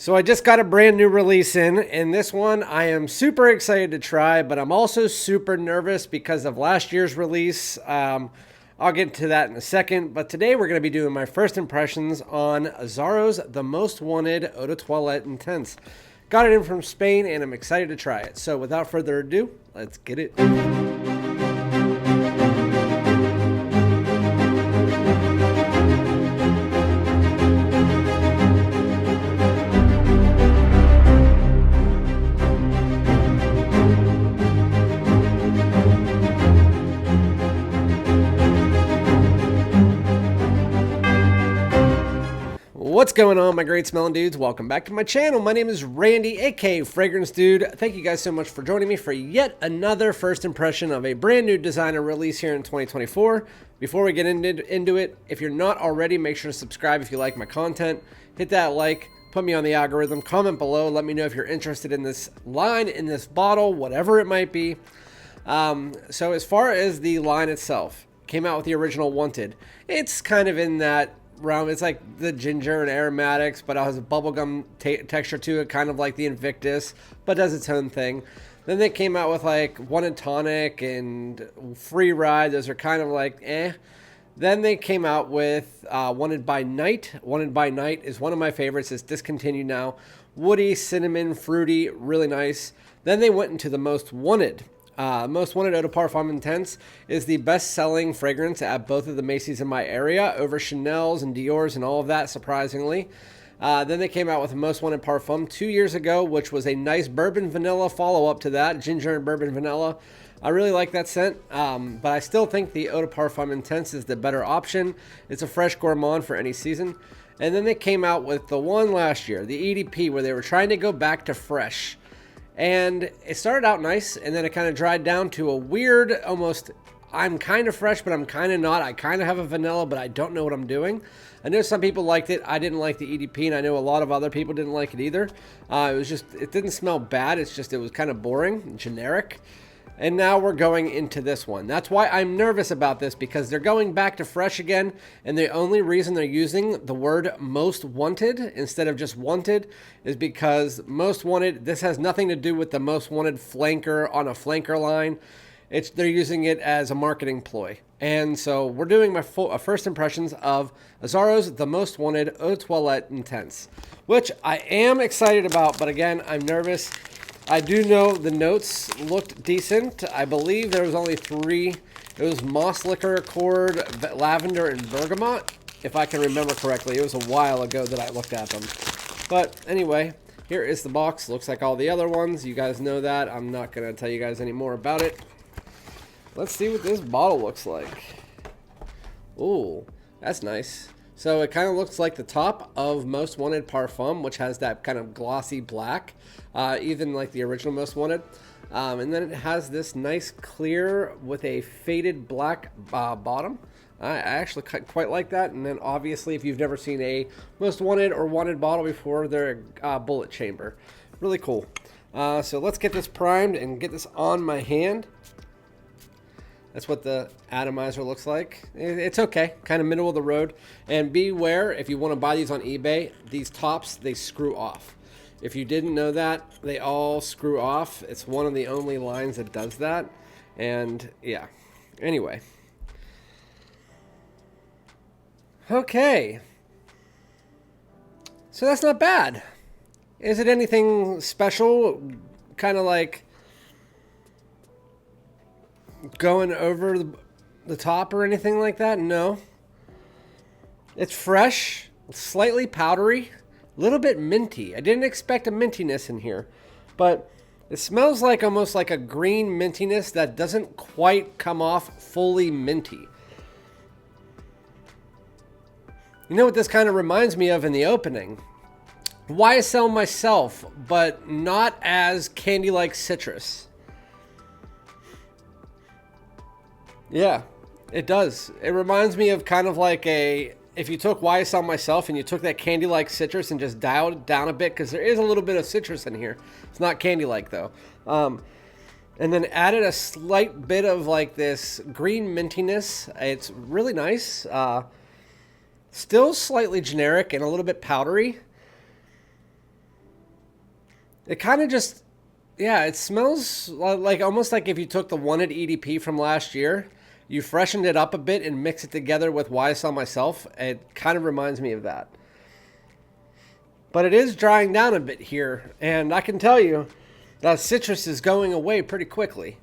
So I just got a brand new release in, and this one I am super excited to try, but I'm also super nervous because of last year's release. I'll get to that in a second, but today we're going to be doing my first impressions on Azzaro's The Most Wanted Eau de Toilette Intense. Got it in from Spain, and I'm excited to try it. So without further ado, let's get it. What's going on, my great smelling dudes? Welcome back to my channel. My name is Randy, aka Fragrance Dude. Thank you guys so much for joining me for yet another first impression of a brand new designer release here in 2024. Before we get into it, if you're not already, make sure to subscribe if you like my content. Hit that like, put me on the algorithm, comment below, let me know if you're interested in this line, in this bottle, whatever it might be. So as far as the line itself, came out with the original Wanted. It's kind of in that realm. It's like the ginger and aromatics, but it has a bubblegum texture to it, kind of like the Invictus, but does its own thing. Then they came out with like Wanted Tonic and Free Ride. Those are kind of like eh. Then they came out with Wanted by Night. Wanted by Night is one of my favorites. It's discontinued now. Woody, cinnamon, fruity, really nice. Then they went into the Most Wanted. Most Wanted Eau de Parfum Intense is the best-selling fragrance at both of the Macy's in my area, over Chanel's and Dior's and all of that, surprisingly. Then they came out with Most Wanted Parfum 2 years ago, which was a nice bourbon vanilla follow-up to that, ginger and bourbon vanilla. I really like that scent, but I still think the Eau de Parfum Intense is the better option. It's a fresh gourmand for any season. And then they came out with the one last year, the EDP, where they were trying to go back to fresh. And it started out nice, and then it kind of dried down to a weird, almost, I'm kind of fresh, but I'm kind of not. I kind of have a vanilla, but I don't know what I'm doing. I know some people liked it. I didn't like the EDP, and I know a lot of other people didn't like it either. It didn't smell bad. It's just, it was kind of boring, generic. And now we're going into this one. That's why I'm nervous about this, because they're going back to fresh again, and the only reason they're using the word Most Wanted instead of just Wanted is because Most Wanted, this has nothing to do with the Most Wanted flanker on a flanker line. They're using it as a marketing ploy. And so we're doing my first impressions of Azzaro's The Most Wanted Eau de Toilette Intense, which I am excited about, but again, I'm nervous. I do know the notes looked decent. I believe there was only 3. It was moss liquor, accord, lavender, and bergamot, if I can remember correctly. It was a while ago that I looked at them. But anyway, here is the box. Looks like all the other ones. You guys know that. I'm not going to tell you guys any more about it. Let's see what this bottle looks like. Ooh, that's nice. So it kind of looks like the top of Most Wanted Parfum, which has that kind of glossy black, even like the original Most Wanted. And then it has this nice clear with a faded black bottom. I actually quite like that. And then obviously, if you've never seen a Most Wanted or Wanted bottle before, they're a bullet chamber. Really cool. So let's get this primed and get this on my hand. That's what the atomizer looks like. It's okay, kind of middle of the road. And beware, if you want to buy these on eBay, these tops, they screw off. If you didn't know that, they all screw off. It's one of the only lines that does that. And yeah, anyway. Okay. So that's not bad. Is it anything special? Kind of like going over the top or anything like that? No. It's fresh, slightly powdery, a little bit minty. I didn't expect a mintiness in here, but it smells like almost like a green mintiness that doesn't quite come off fully minty. You know what this kind of reminds me of in the opening? YSL Myself, but not as candy-like citrus. Yeah, it does. It reminds me of kind of like if you took YSL Myself and you took that candy-like citrus and just dialed it down a bit, because there is a little bit of citrus in here. It's not candy-like though. And then added a slight bit of like this green mintiness. It's really nice. Still slightly generic and a little bit powdery. It kind of just, yeah, it smells like almost like if you took the wanted EDP from last year, you freshened it up a bit and mixed it together with YSL Myself. It kind of reminds me of that. But it is drying down a bit here, and I can tell you that citrus is going away pretty quickly.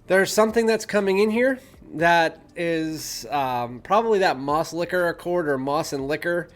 There's something that's coming in here that is probably that moss liquor accord or moss and liquor.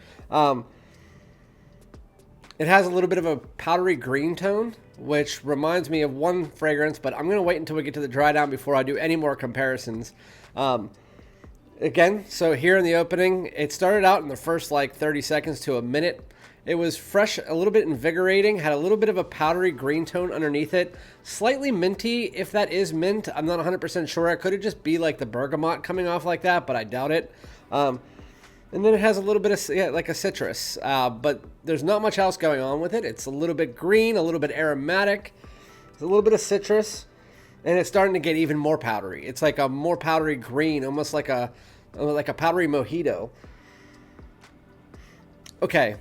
It has a little bit of a powdery green tone, which reminds me of one fragrance, but I'm going to wait until we get to the dry down before I do any more comparisons. Again, so here in the opening, it started out in the first like 30 seconds to a minute. It was fresh, a little bit invigorating, had a little bit of a powdery green tone underneath it. Slightly minty, if that is mint. I'm not 100% sure. It could just be like the bergamot coming off like that, but I doubt it. And then it has a little bit of like a citrus, but there's not much else going on with it. It's a little bit green, a little bit aromatic. There's a little bit of citrus, and it's starting to get even more powdery. It's like a more powdery green, almost like a powdery mojito. Okay.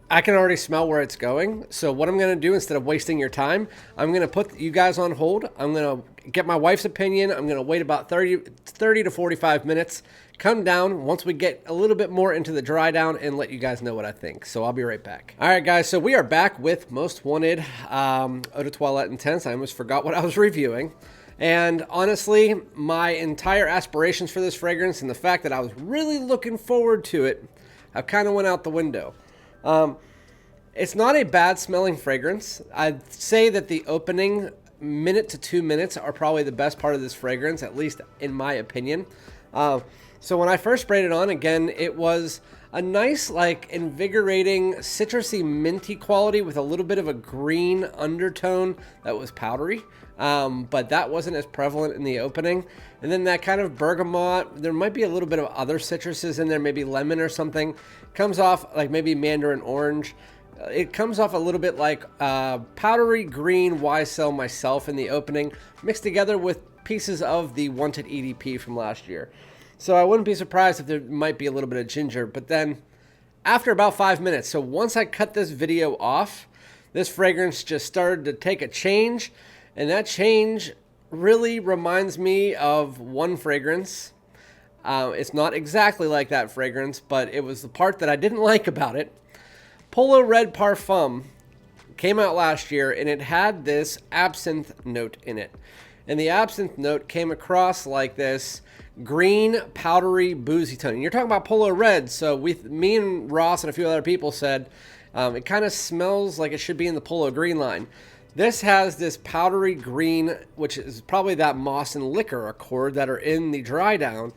I can already smell where it's going. So what I'm going to do, instead of wasting your time, I'm going to put you guys on hold. I'm going to get my wife's opinion. I'm going to wait about 30 to 45 minutes, come down once we get a little bit more into the dry down, and let you guys know what I think. So I'll be right back. All right, guys. So we are back with Most Wanted Eau de Toilette Intense. I almost forgot what I was reviewing. And honestly, my entire aspirations for this fragrance and the fact that I was really looking forward to it have kind of went out the window. It's not a bad smelling fragrance. I'd say that the opening minute to 2 minutes are probably the best part of this fragrance, at least in my opinion. So when I first sprayed it on, again, it was a nice, like, invigorating, citrusy, minty quality with a little bit of a green undertone that was powdery. But that wasn't as prevalent in the opening. And then that kind of bergamot, there might be a little bit of other citruses in there, maybe lemon or something. Comes off like maybe mandarin orange. It comes off a little bit like powdery green YSL Myself in the opening, mixed together with pieces of the wanted EDP from last year. So I wouldn't be surprised if there might be a little bit of ginger. But then after about 5 minutes, so once I cut this video off, this fragrance just started to take a change. And that change really reminds me of one fragrance. It's not exactly like that fragrance, but it was the part that I didn't like about it. Polo Red Parfum came out last year, and it had this absinthe note in it. And the absinthe note came across like this green, powdery, boozy tone. And you're talking about Polo Red, so me and Ross and a few other people said it kind of smells like it should be in the Polo Green line. This has this powdery green, which is probably that moss and liquor accord that are in the dry down,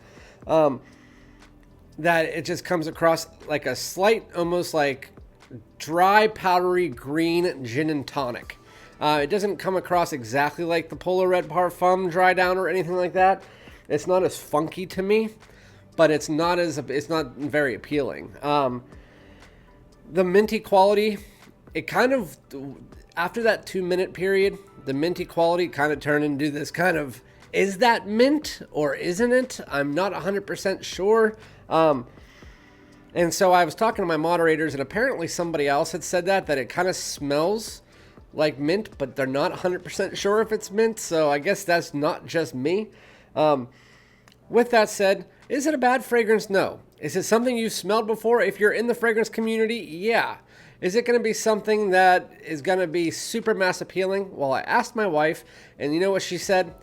that it just comes across like a slight, almost like dry, powdery green gin and tonic. It doesn't come across exactly like the Polo Red Parfum dry down or anything like that. It's not as funky to me, but it's not very appealing. The minty quality, it kind of, after that 2 minute period, the minty quality kind of turned into this kind of, is that mint or isn't it? I'm not 100% sure. And so I was talking to my moderators, and apparently somebody else had said that it kind of smells like mint, but they're not 100% sure if it's mint. So I guess that's not just me. With that said, is it a bad fragrance? No. Is it something you've smelled before? If you're in the fragrance community, yeah. Is it going to be something that is going to be super mass appealing? Well, I asked my wife, and you know what she said?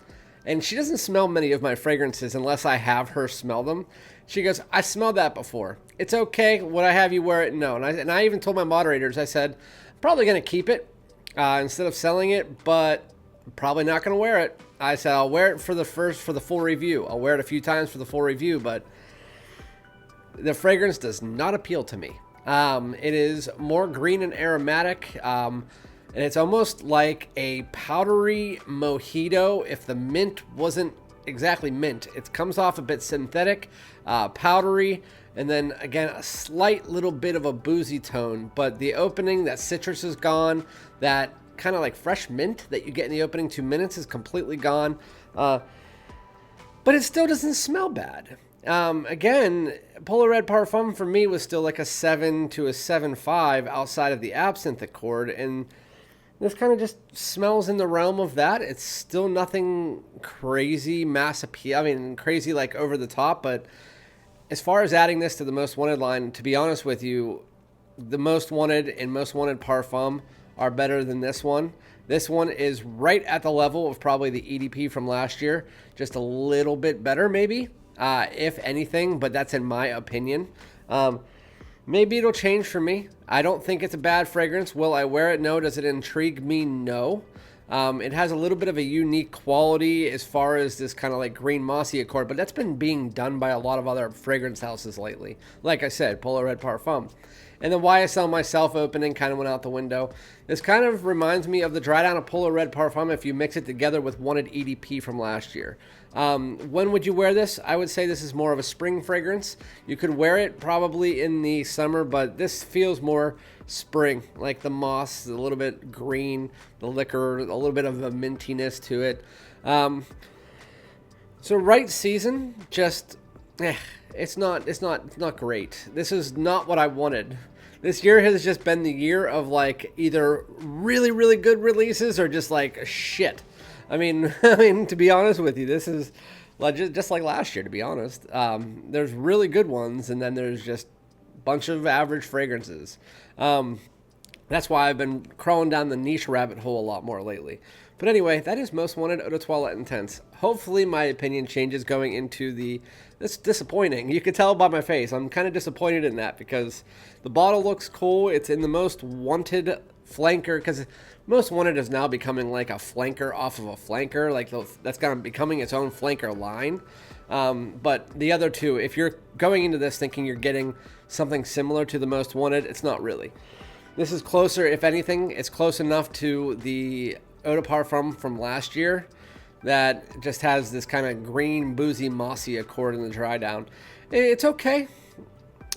And she doesn't smell many of my fragrances unless I have her smell them. She goes, I smelled that before. It's okay. Would I have you wear it? No. And I even told my moderators, I said, I'm probably going to keep it instead of selling it, but I'm probably not going to wear it. I said, I'll wear it for the full review. I'll wear it a few times for the full review, but the fragrance does not appeal to me. It is more green and aromatic, and it's almost like a powdery mojito if the mint wasn't exactly mint. It comes off a bit synthetic, powdery, and then again a slight little bit of a boozy tone, but the opening, that citrus is gone, that kind of like fresh mint that you get in the opening 2 minutes is completely gone, but it still doesn't smell bad. Again, Polar Red Parfum for me was still like a 7 to a 7.5 outside of the Absinthe Accord, and this kind of just smells in the realm of that. It's still nothing crazy mass appeal. I mean, crazy like over the top, but as far as adding this to the Most Wanted line, to be honest with you, the Most Wanted and Most Wanted Parfum are better than this one. This one is right at the level of probably the EDP from last year, just a little bit better maybe, if anything, but that's in my opinion. Maybe it'll change for me. I don't think it's a bad fragrance. Will I wear it? No. Does it intrigue me? No. It has a little bit of a unique quality as far as this kind of like green mossy accord, but that's been being done by a lot of other fragrance houses lately. Like I said, Polar Red Parfum. And the YSL myself opening kind of went out the window. This kind of reminds me of the dry down of Polar Red Parfum if you mix it together with Wanted EDP from last year. When would you wear this? I would say this is more of a spring fragrance. You could wear it probably in the summer, but this feels more spring, like the moss, a little bit green, the liquor, a little bit of a mintiness to it. So right season, just it's not great. This is not what I wanted. This year has just been the year of like either really, really good releases or just like shit. I mean, to be honest with you, this is just like last year, to be honest. There's really good ones, and then there's just a bunch of average fragrances. That's why I've been crawling down the niche rabbit hole a lot more lately. But anyway, that is Most Wanted Eau de Toilette Intense. Hopefully my opinion changes going into the... It's disappointing. You can tell by my face. I'm kind of disappointed in that because the bottle looks cool. It's in the Most Wanted flanker because Most Wanted is now becoming like a flanker off of a flanker. Like that's kind of becoming its own flanker line. But the other two, if you're going into this thinking you're getting something similar to the Most Wanted, it's not really. This is closer, if anything, it's close enough to the Eau de Parfum from last year that just has this kind of green, boozy, mossy accord in the dry down. It's okay.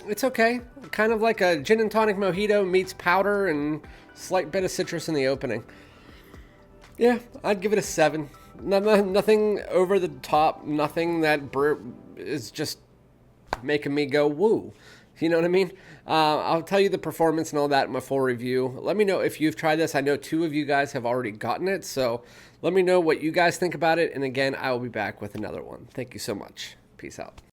It's okay. Kind of like a gin and tonic mojito meets powder and slight bit of citrus in the opening. Yeah, I'd give it a 7. Nothing over the top. Nothing that is just making me go woo. You know what I mean? I'll tell you the performance and all that in my full review. Let me know if you've tried this. I know 2 of you guys have already gotten it, so let me know what you guys think about it. And again, I will be back with another one. Thank you so much. Peace out.